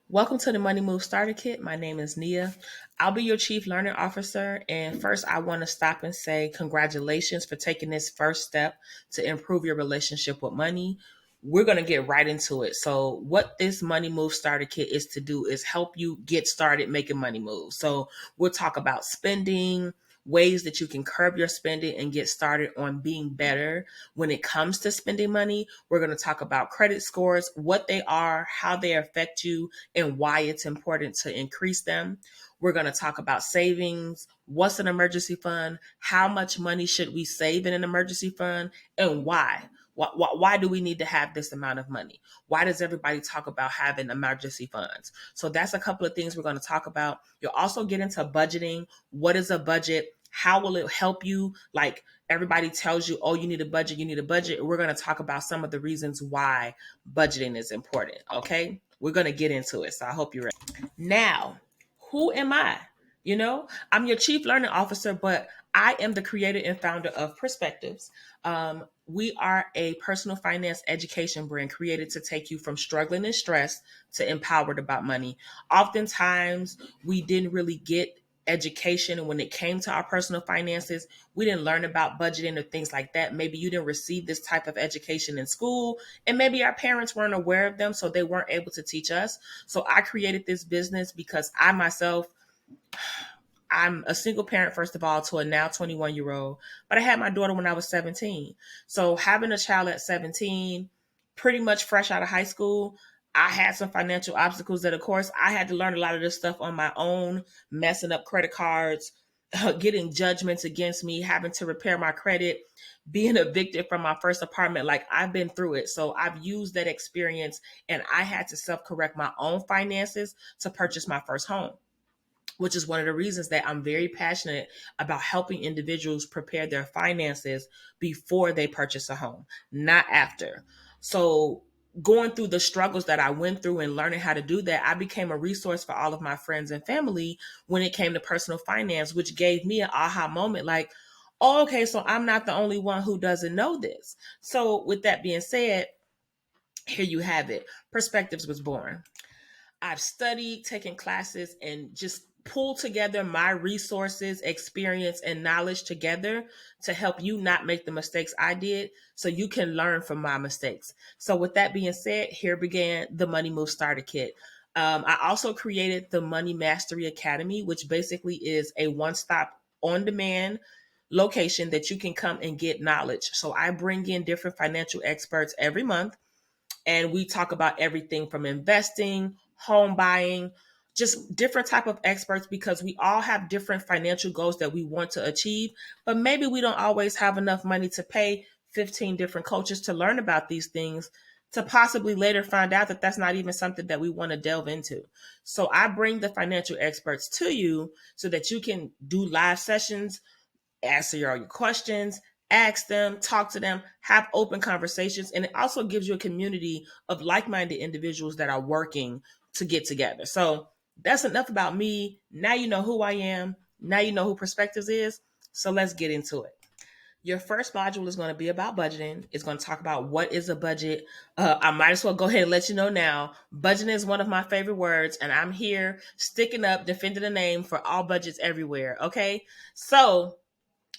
Welcome to the Money Move Starter Kit. My name is Nia. I'll be your Chief Learning Officer. And first, I want to stop and say congratulations for taking this first step to improve your relationship with money. We're going to get right into it. So, what this Money Move Starter Kit is to do is help you get started making money moves. So, we'll talk about spending, ways that you can curb your spending and get started on being better when it comes to spending money. We're going to talk about credit scores, what they are, how they affect you, and why it's important to increase them. We're going to talk about savings, what's an emergency fund, how much money should we save in an emergency fund, and why. Why do we need to have this amount of money? Why does everybody talk about having emergency funds? So that's a couple of things we're going to talk about. You'll also get into budgeting. What is a budget? How will it help you? Like everybody tells you, oh, you need a budget, you need a budget. We're going to talk about some of the reasons why budgeting is important. Okay. We're going to get into it. So I hope you're ready. Now, who am I? I'm your Chief Learning Officer, but I am the creator and founder of Perspectives. We are a personal finance education brand created to take you from struggling and stressed to empowered about money. Oftentimes, we didn't really get education when it came to our personal finances. We didn't learn about budgeting or things like that. Maybe you didn't receive this type of education in school, and maybe our parents weren't aware of them, so they weren't able to teach us. So I created this business because I myself, I'm a single parent, first of all, to a now 21-year-old, but I had my daughter when I was 17. So having a child at 17, pretty much fresh out of high school, I had some financial obstacles that, of course, I had to learn a lot of this stuff on my own, messing up credit cards, getting judgments against me, having to repair my credit, being evicted from my first apartment. Like, I've been through it. So I've used that experience, and I had to self-correct my own finances to purchase my first home, which is one of the reasons that I'm very passionate about helping individuals prepare their finances before they purchase a home, not after. So going through the struggles that I went through and learning how to do that, I became a resource for all of my friends and family when it came to personal finance, which gave me an aha moment like, oh, okay, so I'm not the only one who doesn't know this. So with that being said, here you have it. Perspectives was born. I've studied, taken classes, and just pulled together my resources, experience, and knowledge together to help you not make the mistakes I did so you can learn from my mistakes. So, with that being said, here began the Money Move Starter Kit. I also created the Money Mastery Academy, which basically is a one stop on demand location that you can come and get knowledge. So, I bring in different financial experts every month, and we talk about everything from investing, home buying, just different type of experts, because we all have different financial goals that we want to achieve, but maybe we don't always have enough money to pay 15 different coaches to learn about these things, to possibly later find out that that's not even something that we want to delve into. So I bring the financial experts to you so that you can do live sessions, answer all your questions, ask them, talk to them, have open conversations. And it also gives you a community of like-minded individuals that are working to get together. So that's enough about me. Now you know who I am. Now you know who Perspectives is. So let's get into it. Your first module is going to be about budgeting. It's going to talk about what is a budget. I might as well go ahead and let you know now. Budgeting is one of my favorite words, and I'm here sticking up, defending the name for all budgets everywhere. Okay. So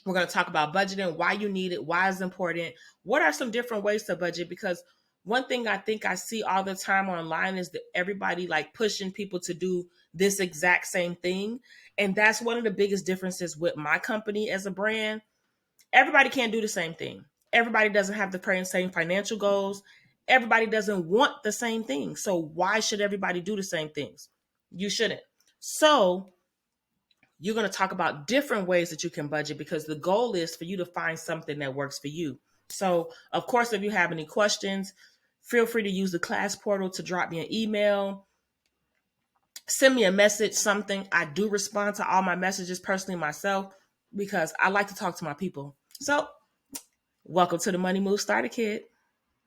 we're going to talk about budgeting, why you need it, why it's important, what are some different ways to budget, because one thing I think I see all the time online is that everybody like pushing people to do this exact same thing. And that's one of the biggest differences with my company as a brand. Everybody can't do the same thing. Everybody doesn't have the same financial goals. Everybody doesn't want the same thing. So why should everybody do the same things? You shouldn't. So you're going to talk about different ways that you can budget, because the goal is for you to find something that works for you. So, of course, if you have any questions, feel free to use the class portal to drop me an email, send me a message, something. I do respond to all my messages personally myself because I like to talk to my people. So, welcome to the Money Move Starter Kit.